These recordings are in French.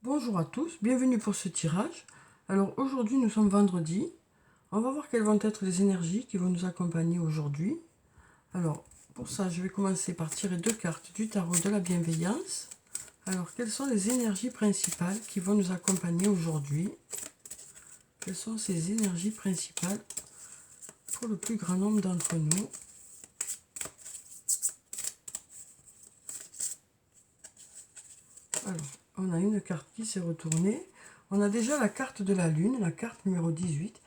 Bonjour à tous, bienvenue pour ce tirage. Alors aujourd'hui nous sommes vendredi, on va voir quelles vont être les énergies qui vont nous accompagner aujourd'hui. Alors pour ça je vais commencer par tirer deux cartes du tarot de la bienveillance. Alors quelles sont les énergies principales qui vont nous accompagner aujourd'hui? Quelles sont ces énergies principales pour le plus grand nombre d'entre nous? Alors, on a une carte qui s'est retournée. On a déjà la carte de la lune, la carte numéro 18.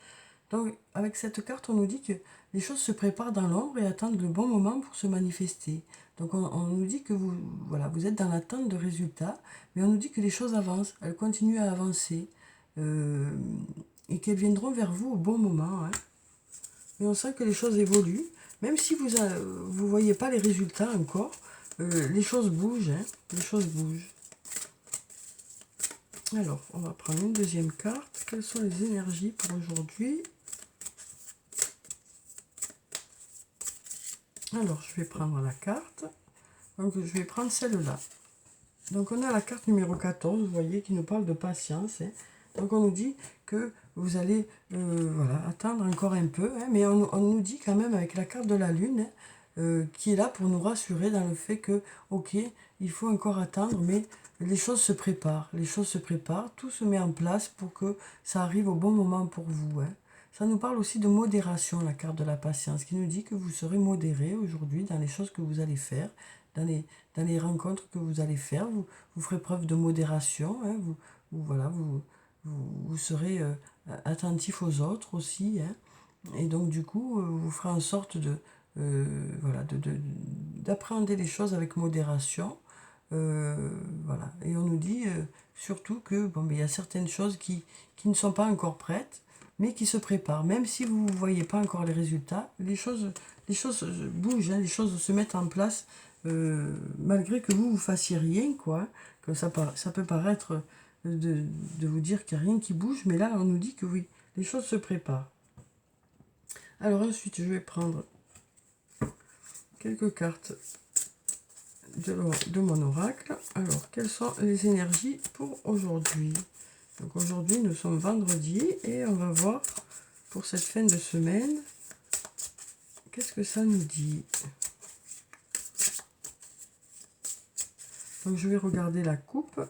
Donc, avec cette carte, on nous dit que les choses se préparent dans l'ombre et attendent le bon moment pour se manifester. Donc, on nous dit que vous, voilà, vous êtes dans l'attente de résultats, mais on nous dit que les choses avancent, elles continuent à avancer et qu'elles viendront vers vous au bon moment. Hein. Et on sent que les choses évoluent, même si vous ne voyez pas les résultats encore, les choses bougent, hein, les choses bougent. Alors, on va prendre une deuxième carte. Quelles sont les énergies pour aujourd'hui? Alors, je vais prendre la carte. Donc, je vais prendre celle-là. Donc, on a la carte numéro 14, vous voyez, qui nous parle de patience. Hein. Donc, on nous dit que vous allez voilà, attendre encore un peu. Hein, mais on nous dit quand même avec la carte de la lune, qui est là pour nous rassurer dans le fait que, ok, il faut encore attendre, mais les choses se préparent. Les choses se préparent, tout se met en place pour que ça arrive au bon moment pour vous. Hein. Ça nous parle aussi de modération, la carte de la patience, qui nous dit que vous serez modéré aujourd'hui dans les choses que vous allez faire, dans les rencontres que vous allez faire. Vous ferez preuve de modération, hein, voilà, vous serez attentif aux autres aussi. Hein, et donc, du coup, vous ferez en sorte voilà, d'appréhender les choses avec modération. Voilà. Et on nous dit surtout que bon, mais il y a certaines choses qui ne sont pas encore prêtes, mais qui se préparent. Même si vous ne voyez pas encore les résultats, les choses bougent, hein, les choses se mettent en place malgré que vous fassiez rien, quoi. Que ça peut paraître de vous dire qu'il n'y a rien qui bouge, mais là on nous dit que oui, les choses se préparent. Alors ensuite je vais prendre quelques cartes de mon oracle. Alors, quelles sont les énergies pour aujourd'hui? Donc aujourd'hui, nous sommes vendredi et on va voir pour cette fin de semaine, qu'est-ce que ça nous dit? Donc je vais regarder la coupe.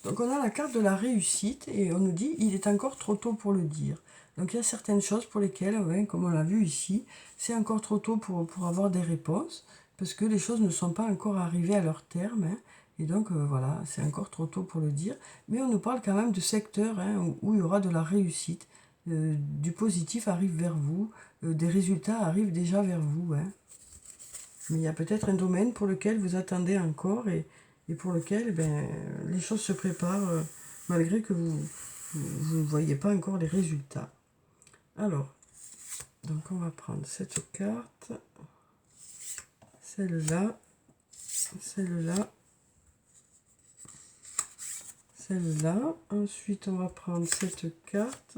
Donc on a la carte de la réussite et on nous dit il est encore trop tôt pour le dire. Donc il y a certaines choses pour lesquelles, ouais, comme on l'a vu ici, c'est encore trop tôt pour avoir des réponses, parce que les choses ne sont pas encore arrivées à leur terme. Hein, et donc voilà, c'est encore trop tôt pour le dire. Mais on nous parle quand même de secteurs hein, où il y aura de la réussite. Du positif arrive vers vous, des résultats arrivent déjà vers vous. Hein. Mais il y a peut-être un domaine pour lequel vous attendez encore et pour lequel eh ben, les choses se préparent malgré que vous ne voyez pas encore les résultats. Alors, donc on va prendre cette carte, celle-là, celle-là, celle-là. Ensuite, on va prendre cette carte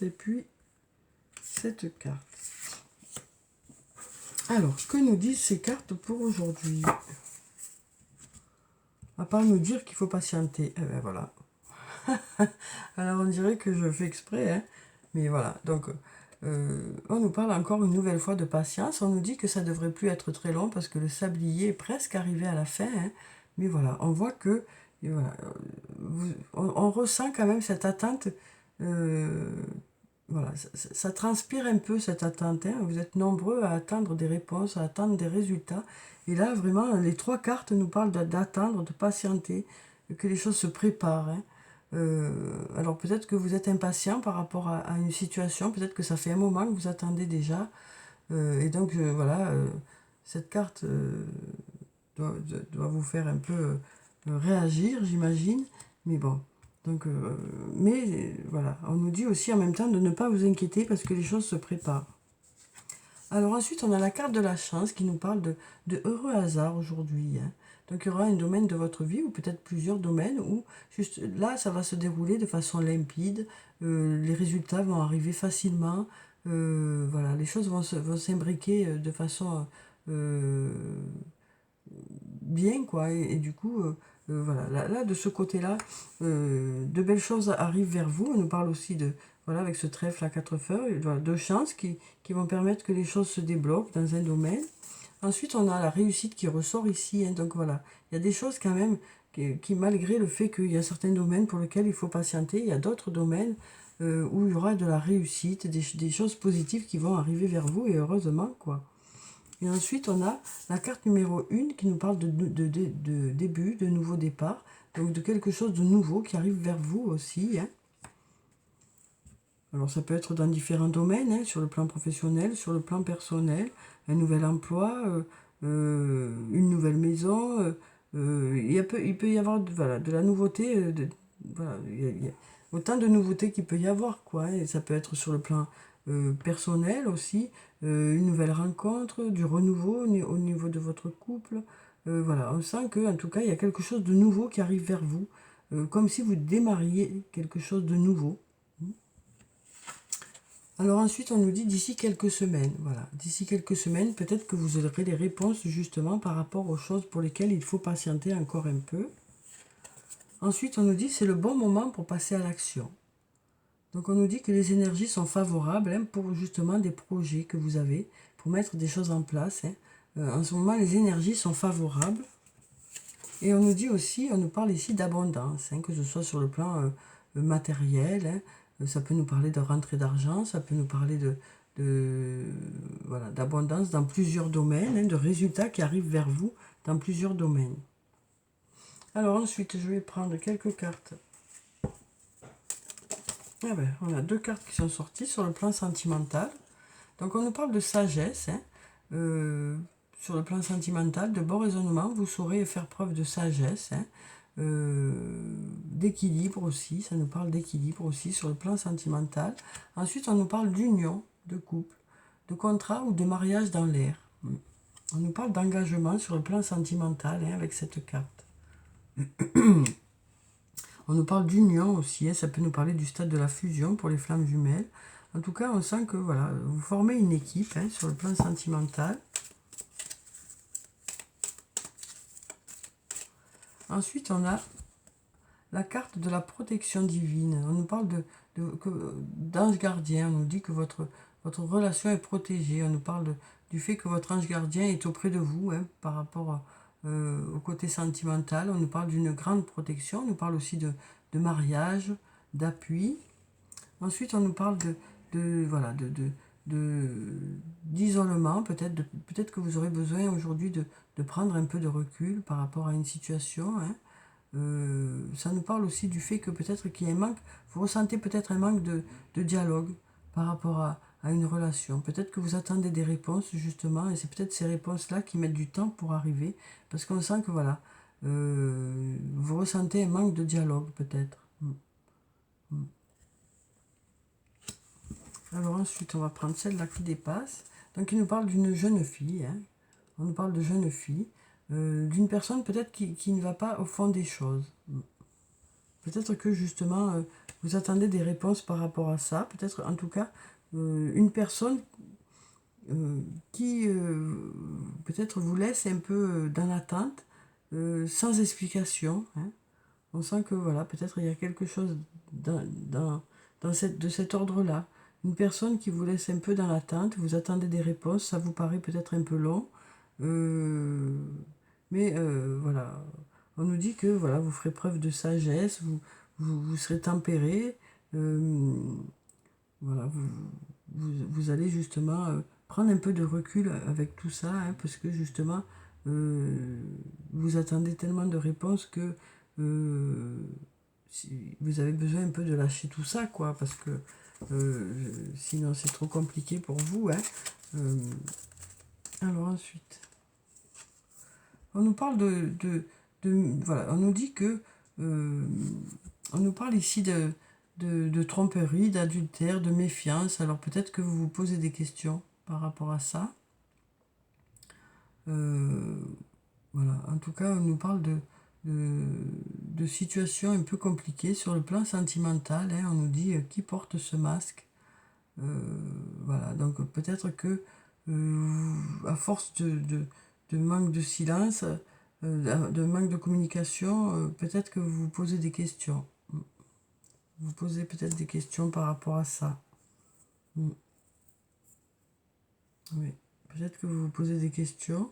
et puis cette carte. Alors, que nous disent ces cartes pour aujourd'hui? À part nous dire qu'il faut patienter. Eh ben voilà. Alors on dirait que je fais exprès, hein. Mais voilà. Donc on nous parle encore une nouvelle fois de patience. On nous dit que ça devrait plus être très long parce que le sablier est presque arrivé à la fin. Hein. Mais voilà, on voit que et voilà, on ressent quand même cette attente. Voilà, ça transpire un peu cette attente. Hein. Vous êtes nombreux à attendre des réponses, à attendre des résultats. Et là, vraiment, les trois cartes nous parlent d'attendre, de patienter, que les choses se préparent. Hein. Alors peut-être que vous êtes impatient par rapport à une situation, peut-être que ça fait un moment que vous attendez déjà. Et donc, voilà, cette carte doit vous faire un peu réagir, j'imagine. Mais bon. Donc, mais voilà, on nous dit aussi en même temps de ne pas vous inquiéter parce que les choses se préparent. Alors ensuite, on a la carte de la chance qui nous parle de heureux hasard aujourd'hui. Hein. Donc il y aura un domaine de votre vie, ou peut-être plusieurs domaines, où juste là, ça va se dérouler de façon limpide, les résultats vont arriver facilement, voilà, les choses vont s'imbriquer de façon bien, quoi, et du coup, voilà, là, de ce côté-là, de belles choses arrivent vers vous. On nous parle aussi de, voilà, avec ce trèfle à 4 feuilles, voilà, de chances qui vont permettre que les choses se débloquent dans un domaine. Ensuite, on a la réussite qui ressort ici, hein, donc voilà, il y a des choses quand même qui, malgré le fait qu'il y a certains domaines pour lesquels il faut patienter, il y a d'autres domaines où il y aura de la réussite, des choses positives qui vont arriver vers vous, et heureusement, quoi. Et ensuite, on a la carte numéro 1 qui nous parle de début, de nouveau départ, donc de quelque chose de nouveau qui arrive vers vous aussi, hein. Alors ça peut être dans différents domaines, hein, sur le plan professionnel, sur le plan personnel, un nouvel emploi, une nouvelle maison. Il peut y avoir voilà, de la nouveauté. Voilà, il y a autant de nouveautés qu'il peut y avoir, quoi, hein. Et ça peut être sur le plan personnel aussi, une nouvelle rencontre, du renouveau au niveau de votre couple. Voilà, on sent que en tout cas il y a quelque chose de nouveau qui arrive vers vous, comme si vous démarriez quelque chose de nouveau. Alors ensuite, on nous dit d'ici quelques semaines. Voilà, d'ici quelques semaines, peut-être que vous aurez les réponses justement par rapport aux choses pour lesquelles il faut patienter encore un peu. Ensuite, on nous dit c'est le bon moment pour passer à l'action. Donc on nous dit que les énergies sont favorables, hein, pour justement des projets que vous avez, pour mettre des choses en place, hein. En ce moment, les énergies sont favorables. Et on nous dit aussi, on nous parle ici d'abondance, hein, que ce soit sur le plan matériel, hein. Ça peut nous parler de rentrée d'argent, ça peut nous parler voilà, d'abondance dans plusieurs domaines, hein, de résultats qui arrivent vers vous dans plusieurs domaines. Alors ensuite, je vais prendre quelques cartes. Ah ben, on a deux cartes qui sont sorties sur le plan sentimental. Donc on nous parle de sagesse, hein, sur le plan sentimental, de bon raisonnement, vous saurez faire preuve de sagesse, hein, d'équilibre aussi, ça nous parle d'équilibre aussi sur le plan sentimental. Ensuite, on nous parle d'union, de couple, de contrat ou de mariage dans l'air. On nous parle d'engagement sur le plan sentimental, hein, avec cette carte. On nous parle d'union aussi, hein, ça peut nous parler du stade de la fusion pour les flammes jumelles. En tout cas, on sent que voilà, vous formez une équipe, hein, sur le plan sentimental. Ensuite, on a la carte de la protection divine. On nous parle d'ange gardien. On nous dit que votre relation est protégée. On nous parle du fait que votre ange gardien est auprès de vous, hein, par rapport au côté sentimental. On nous parle d'une grande protection. On nous parle aussi de mariage, d'appui. Ensuite, on nous parle voilà, d'isolement. Peut-être que vous aurez besoin aujourd'hui de prendre un peu de recul par rapport à une situation, hein. Ça nous parle aussi du fait que peut-être qu'il y a un manque, vous ressentez peut-être un manque de dialogue par rapport à une relation. Peut-être que vous attendez des réponses justement, et c'est peut-être ces réponses-là qui mettent du temps pour arriver, parce qu'on sent que voilà, vous ressentez un manque de dialogue peut-être. Alors ensuite, on va prendre celle-là qui dépasse. Donc il nous parle d'une jeune fille, hein. On nous parle de jeune fille, d'une personne peut-être qui ne va pas au fond des choses. Peut-être que justement, vous attendez des réponses par rapport à ça. Peut-être en tout cas, une personne qui peut-être vous laisse un peu dans l'attente, sans explication, hein. On sent que voilà, peut-être il y a quelque chose de cet ordre-là. Une personne qui vous laisse un peu dans l'attente, vous attendez des réponses, ça vous paraît peut-être un peu long. Mais voilà, on nous dit que voilà, vous ferez preuve de sagesse, vous serez tempéré. Voilà, vous allez justement prendre un peu de recul avec tout ça, hein, parce que justement, vous attendez tellement de réponses que vous avez besoin un peu de lâcher tout ça, quoi, parce que sinon c'est trop compliqué pour vous, hein. Alors ensuite, on nous parle voilà, on nous dit que on nous parle ici de tromperie, d'adultère, de méfiance. Alors peut-être que vous vous posez des questions par rapport à ça. Voilà, en tout cas, on nous parle de situations un peu compliquées sur le plan sentimental, hein. On nous dit qui porte ce masque. Voilà, donc peut-être que à force de manque de silence, de manque de communication, peut-être que vous vous posez des questions. Vous posez peut-être des questions par rapport à ça. Oui, peut-être que vous vous posez des questions.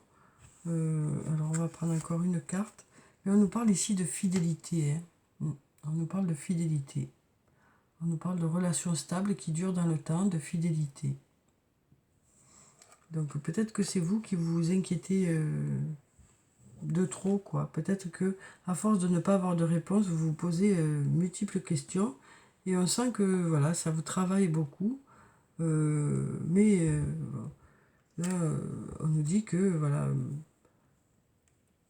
Alors on va prendre encore une carte. Mais on nous parle ici de fidélité. On nous parle de fidélité. On nous parle de relations stables qui durent dans le temps, de fidélité. Donc peut-être que c'est vous qui vous inquiétez de trop, quoi. Peut-être que à force de ne pas avoir de réponse, vous vous posez multiples questions et on sent que voilà, ça vous travaille beaucoup. Mais là, on nous dit que voilà,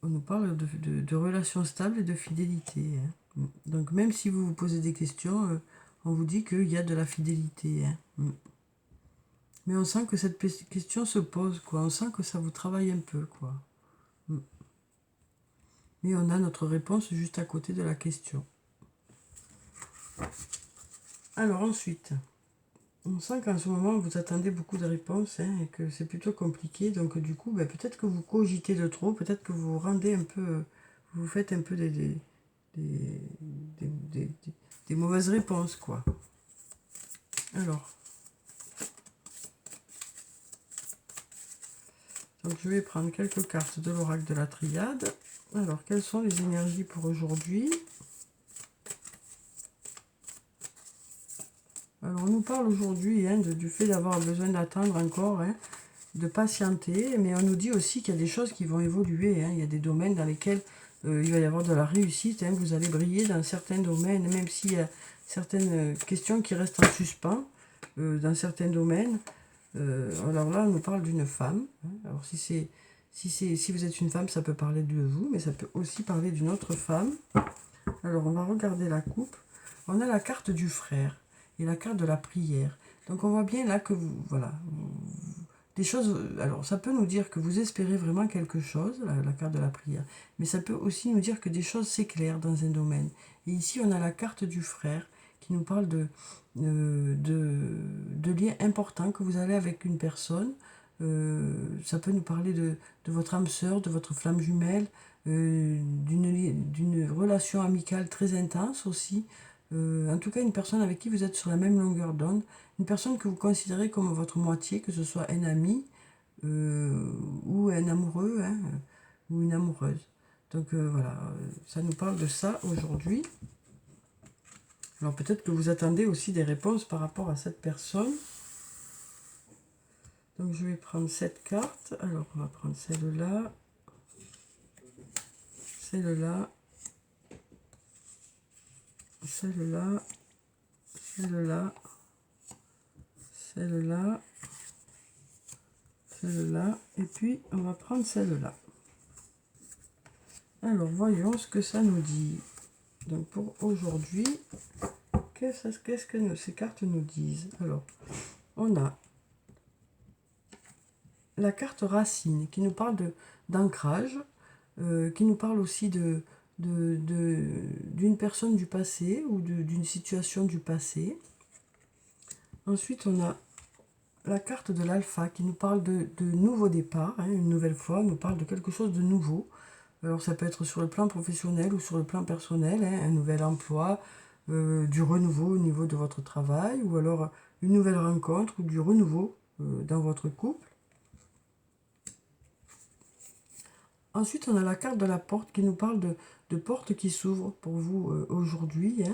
on nous parle de relations stables et de fidélité. Donc même si vous vous posez des questions, on vous dit qu'il y a de la fidélité. Mais on sent que cette question se pose, quoi. On sent que ça vous travaille un peu, quoi. Mais on a notre réponse juste à côté de la question. Alors ensuite, on sent qu'en ce moment, vous attendez beaucoup de réponses et que c'est plutôt compliqué. Donc du coup, peut-être que vous cogitez de trop, peut-être que vous rendez un peu, vous faites un peu des mauvaises réponses, quoi. Alors, donc je vais prendre quelques cartes de l'oracle de la triade. Alors, quelles sont les énergies pour aujourd'hui? Alors, on nous parle aujourd'hui du fait d'avoir besoin d'attendre encore, de patienter, mais on nous dit aussi qu'il y a des choses qui vont évoluer. Il y a des domaines dans lesquels il va y avoir de la réussite. Vous allez briller dans certains domaines, même s'il y a certaines questions qui restent en suspens dans certains domaines. Alors là, on nous parle d'une femme. Alors si vous êtes une femme, ça peut parler de vous, mais ça peut aussi parler d'une autre femme. Alors on va regarder la coupe. On a la carte du frère et la carte de la prière. Donc on voit bien là que vous, voilà, des choses. Alors ça peut nous dire que vous espérez vraiment quelque chose, la carte de la prière, mais ça peut aussi nous dire que des choses s'éclairent dans un domaine. Et ici on a la carte du frère qui nous parle de liens importants que vous avez avec une personne. Ça peut nous parler de votre âme sœur, de votre flamme jumelle, d'une relation amicale très intense aussi. En tout cas, une personne avec qui vous êtes sur la même longueur d'onde, une personne que vous considérez comme votre moitié, que ce soit un ami ou un amoureux ou une amoureuse. Donc voilà, ça nous parle de ça aujourd'hui. Alors peut-être que vous attendez aussi des réponses par rapport à cette personne. Donc je vais prendre cette carte. Alors on va prendre celle-là. Celle-là. Celle-là. Celle-là. Celle-là. Celle-là. Et puis on va prendre celle-là. Alors voyons ce que ça nous dit. Donc pour aujourd'hui, qu'est-ce que ces cartes nous disent? Alors, on a la carte racine qui nous parle d'ancrage, qui nous parle aussi d'une personne du passé ou d'une situation du passé. Ensuite, on a la carte de l'alpha qui nous parle de nouveau départ, une nouvelle fois, nous parle de quelque chose de nouveau. Alors ça peut être sur le plan professionnel ou sur le plan personnel, un nouvel emploi, du renouveau au niveau de votre travail, ou alors une nouvelle rencontre ou du renouveau dans votre couple. Ensuite, on a la carte de la porte qui nous parle de portes qui s'ouvrent pour vous aujourd'hui,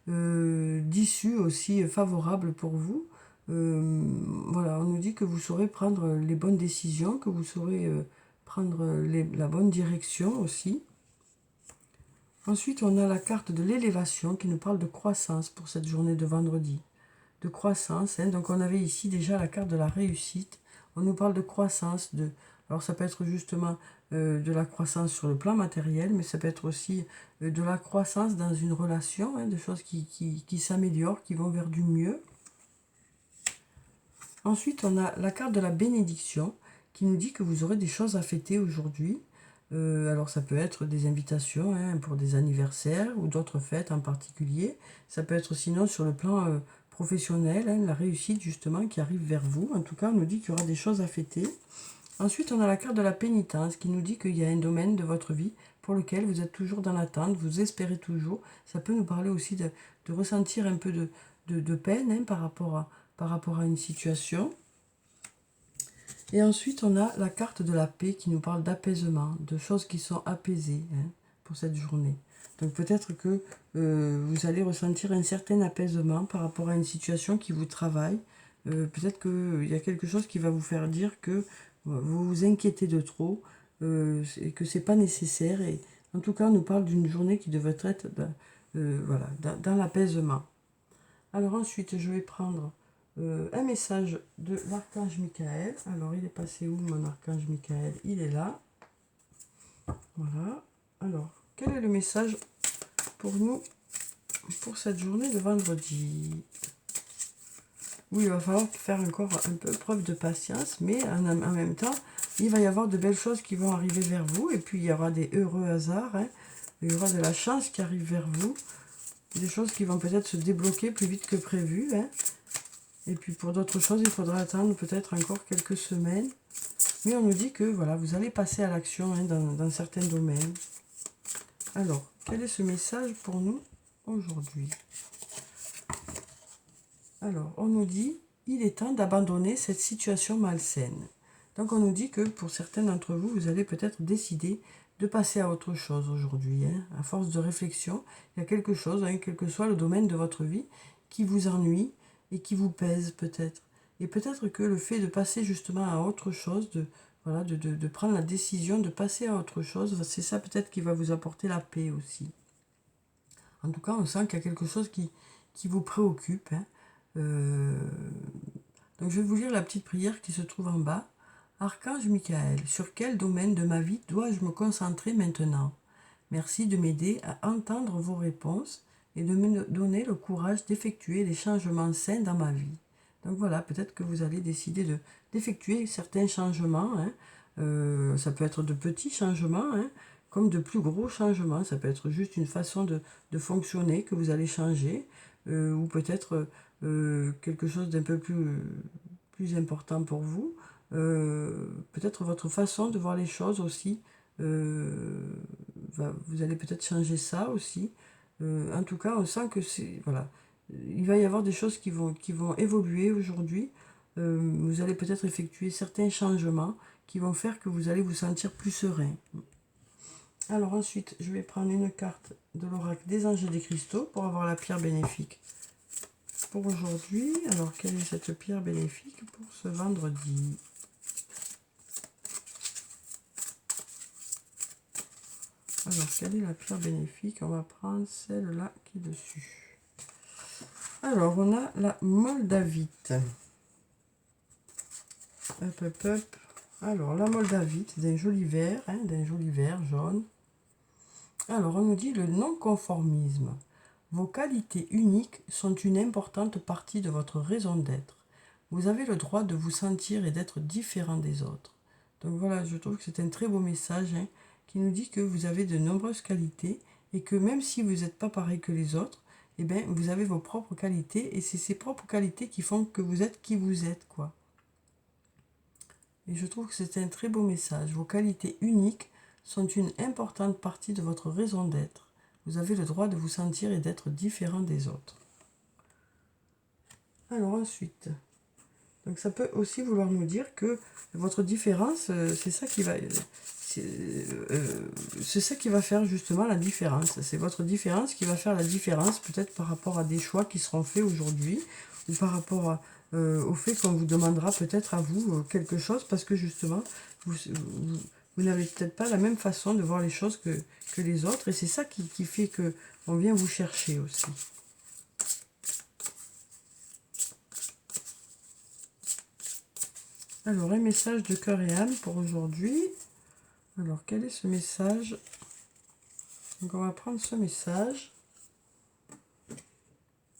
d'issues aussi favorables pour vous. Voilà, on nous dit que vous saurez prendre les bonnes décisions, que vous saurez prendre la bonne direction aussi. Ensuite, on a la carte de l'élévation qui nous parle de croissance pour cette journée de vendredi. De croissance, donc on avait ici déjà la carte de la réussite. On nous parle de croissance, alors ça peut être justement de la croissance sur le plan matériel, mais ça peut être aussi de la croissance dans une relation, des choses qui s'améliorent, qui vont vers du mieux. Ensuite, on a la carte de la bénédiction qui nous dit que vous aurez des choses à fêter aujourd'hui. Alors ça peut être des invitations pour des anniversaires ou d'autres fêtes en particulier. Ça peut être sinon sur le plan professionnel, la réussite justement qui arrive vers vous. En tout cas, on nous dit qu'il y aura des choses à fêter. Ensuite, on a la carte de la pénitence qui nous dit qu'il y a un domaine de votre vie pour lequel vous êtes toujours dans l'attente, vous espérez toujours. Ça peut nous parler aussi de ressentir un peu de peine hein, par rapport à une situation. Et ensuite, on a la carte de la paix qui nous parle d'apaisement, de choses qui sont apaisées hein, pour cette journée. Donc peut-être que vous allez ressentir un certain apaisement par rapport à une situation qui vous travaille. Peut-être qu'il y a quelque chose qui va vous faire dire que vous vous inquiétez de trop et que c'est pas nécessaire. Et en tout cas, on nous parle d'une journée qui devrait être voilà, dans l'apaisement. Alors ensuite, je vais prendre un message de l'archange Michael. Alors, il est passé où mon archange Michael? Il est là. Voilà. Alors, quel est le message pour nous pour cette journée de vendredi? Oui, il va falloir faire encore un peu preuve de patience, mais en même temps, il va y avoir de belles choses qui vont arriver vers vous, et puis il y aura des heureux hasards, hein. Il y aura de la chance qui arrive vers vous, des choses qui vont peut-être se débloquer plus vite que prévu, hein. Et puis pour d'autres choses, il faudra attendre peut-être encore quelques semaines. Mais on nous dit que voilà, vous allez passer à l'action hein, dans certains domaines. Alors, quel est ce message pour nous aujourd'hui? Alors, on nous dit, il est temps d'abandonner cette situation malsaine. Donc, on nous dit que pour certains d'entre vous, vous allez peut-être décider de passer à autre chose aujourd'hui. Hein. À force de réflexion, il y a quelque chose, hein, quel que soit le domaine de votre vie, qui vous ennuie et qui vous pèse peut-être. Et peut-être que le fait de passer justement à autre chose, voilà, de prendre la décision de passer à autre chose, c'est ça peut-être qui va vous apporter la paix aussi. En tout cas, on sent qu'il y a quelque chose qui vous préoccupe. Hein. Donc je vais vous lire la petite prière qui se trouve en bas. Archange Michael, sur quel domaine de ma vie dois-je me concentrer maintenant? Merci de m'aider à entendre vos réponses et de me donner le courage d'effectuer les changements sains dans ma vie. Donc voilà, peut-être que vous allez décider d'effectuer certains changements. Hein. Ça peut être de petits changements, hein, comme de plus gros changements. Ça peut être juste une façon de fonctionner que vous allez changer, ou peut-être quelque chose d'un peu plus important pour vous. Peut-être votre façon de voir les choses aussi. Vous allez peut-être changer ça aussi. En tout cas, on sent que c'est... Voilà. Il va y avoir des choses qui vont évoluer aujourd'hui. Vous allez peut-être effectuer certains changements qui vont faire que vous allez vous sentir plus serein. Alors ensuite, je vais prendre une carte de l'oracle des anges et des cristaux pour avoir la pierre bénéfique pour aujourd'hui. Alors, quelle est cette pierre bénéfique pour ce vendredi? Alors, quelle est la pierre bénéfique? On va prendre celle-là qui est dessus. Alors, on a la moldavite. Hop, hop, hop. Alors, la moldavite, d'un joli vert, hein, d'un joli vert jaune. Alors, on nous dit le non-conformisme. Vos qualités uniques sont une importante partie de votre raison d'être. Vous avez le droit de vous sentir et d'être différent des autres. Donc voilà, je trouve que c'est un très beau message hein, qui nous dit que vous avez de nombreuses qualités et que même si vous n'êtes pas pareil que les autres, eh bien, vous avez vos propres qualités et c'est ces propres qualités qui font que vous êtes qui vous êtes, quoi. Et je trouve que c'est un très beau message. Vos qualités uniques sont une importante partie de votre raison d'être. Vous avez le droit de vous sentir et d'être différent des autres. Alors ensuite, donc ça peut aussi vouloir nous dire que votre différence, c'est ça qui va faire justement la différence. C'est votre différence qui va faire la différence peut-être par rapport à des choix qui seront faits aujourd'hui ou par rapport au fait qu'on vous demandera peut-être à vous quelque chose parce que justement vous n'avez peut-être pas la même façon de voir les choses que les autres et c'est ça qui fait qu'on vient vous chercher aussi. Alors, un message de cœur et âme pour aujourd'hui. Alors, quel est ce message? Donc, on va prendre ce message.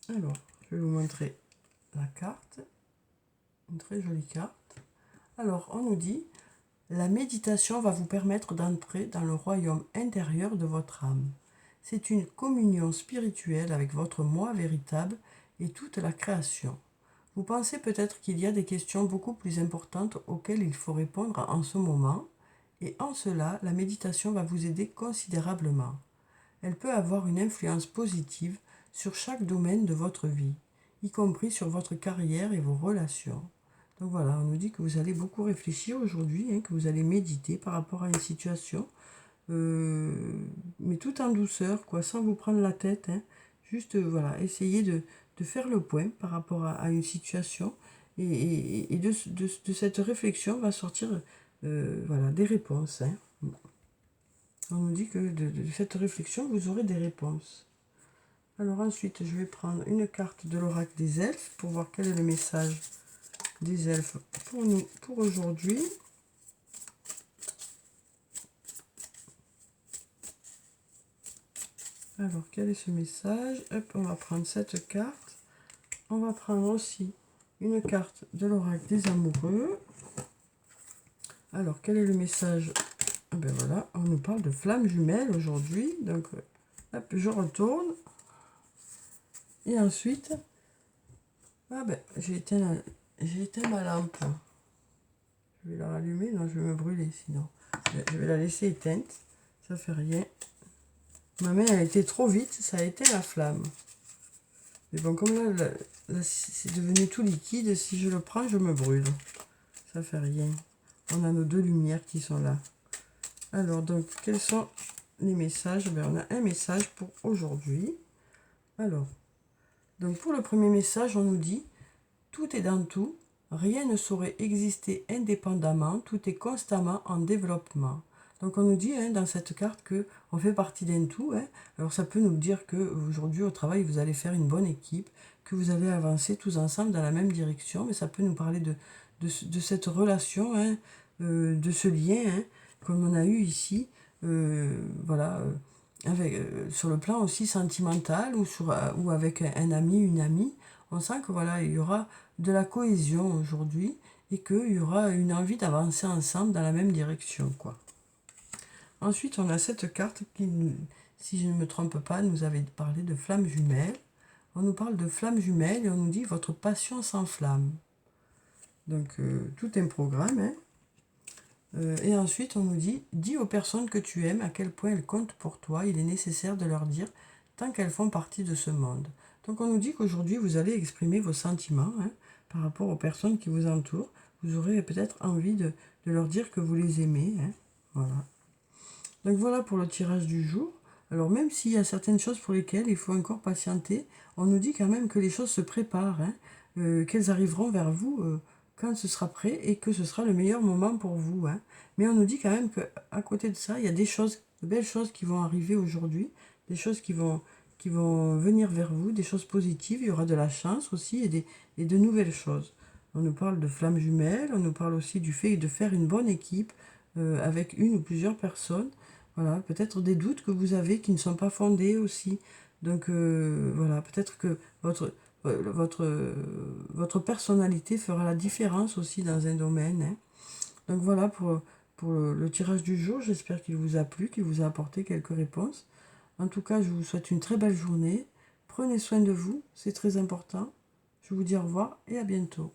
Alors, je vais vous montrer la carte. Une très jolie carte. Alors, on nous dit, la méditation va vous permettre d'entrer dans le royaume intérieur de votre âme. C'est une communion spirituelle avec votre moi véritable et toute la création. Vous pensez peut-être qu'il y a des questions beaucoup plus importantes auxquelles il faut répondre en ce moment, et en cela, la méditation va vous aider considérablement. Elle peut avoir une influence positive sur chaque domaine de votre vie, y compris sur votre carrière et vos relations. Donc voilà, on nous dit que vous allez beaucoup réfléchir aujourd'hui, hein, que vous allez méditer par rapport à une situation, mais tout en douceur, quoi, sans vous prendre la tête, hein. Juste, voilà, essayez de faire le point par rapport à une situation, et de cette réflexion va sortir voilà, des réponses, hein. On nous dit que de cette réflexion, vous aurez des réponses. Alors ensuite, je vais prendre une carte de l'oracle des elfes pour voir quel est le message des elfes pour nous, pour aujourd'hui. Alors, quel est ce message? Hop, on va prendre cette carte. On va prendre aussi une carte de l'oracle des amoureux. Alors, quel est le message? Ah ben voilà, on nous parle de flammes jumelles aujourd'hui. Donc, hop, je retourne. Et ensuite, ah ben, j'ai éteint ma lampe. Je vais la rallumer, non, je vais me brûler sinon. Je vais la laisser éteinte, ça fait rien. Ma main a été trop vite, ça a éteint la flamme. Mais bon, comme là c'est devenu tout liquide, si je le prends, je me brûle. Ça fait rien. On a nos deux lumières qui sont là. Alors, donc, quels sont les messages? Ben, on a un message pour aujourd'hui. Alors, donc pour le premier message, on nous dit « Tout est dans tout, rien ne saurait exister indépendamment, tout est constamment en développement ». Donc on nous dit hein, dans cette carte que on fait partie d'un tout. Hein. Alors ça peut nous dire que aujourd'hui au travail vous allez faire une bonne équipe, que vous allez avancer tous ensemble dans la même direction, mais ça peut nous parler de cette relation, hein, de ce lien hein, comme on a eu ici, voilà, avec, sur le plan aussi sentimental ou avec un ami, une amie. On sent que voilà, il y aura de la cohésion aujourd'hui et qu'il y aura une envie d'avancer ensemble dans la même direction, quoi. Ensuite, on a cette carte qui, si je ne me trompe pas, nous avait parlé de flammes jumelles. On nous parle de flammes jumelles et on nous dit « Votre passion s'enflamme ». Donc, tout un programme. Hein. Et ensuite, on nous dit « Dis aux personnes que tu aimes à quel point elles comptent pour toi. Il est nécessaire de leur dire tant qu'elles font partie de ce monde. » Donc, on nous dit qu'aujourd'hui, vous allez exprimer vos sentiments hein, par rapport aux personnes qui vous entourent. Vous aurez peut-être envie de leur dire que vous les aimez. Hein. Voilà. Donc voilà pour le tirage du jour. Alors même s'il y a certaines choses pour lesquelles il faut encore patienter, on nous dit quand même que les choses se préparent, hein, qu'elles arriveront vers vous quand ce sera prêt et que ce sera le meilleur moment pour vous. Hein. Mais on nous dit quand même qu'à côté de ça, il y a des choses, de belles choses qui vont arriver aujourd'hui, des choses qui vont venir vers vous, des choses positives, il y aura de la chance aussi et de nouvelles choses. On nous parle de flammes jumelles, on nous parle aussi du fait de faire une bonne équipe avec une ou plusieurs personnes. Voilà, peut-être des doutes que vous avez qui ne sont pas fondés aussi. Donc voilà, peut-être que votre personnalité fera la différence aussi dans un domaine. Hein. Donc voilà pour le tirage du jour. J'espère qu'il vous a plu, qu'il vous a apporté quelques réponses. En tout cas, je vous souhaite une très belle journée. Prenez soin de vous, c'est très important. Je vous dis au revoir et à bientôt.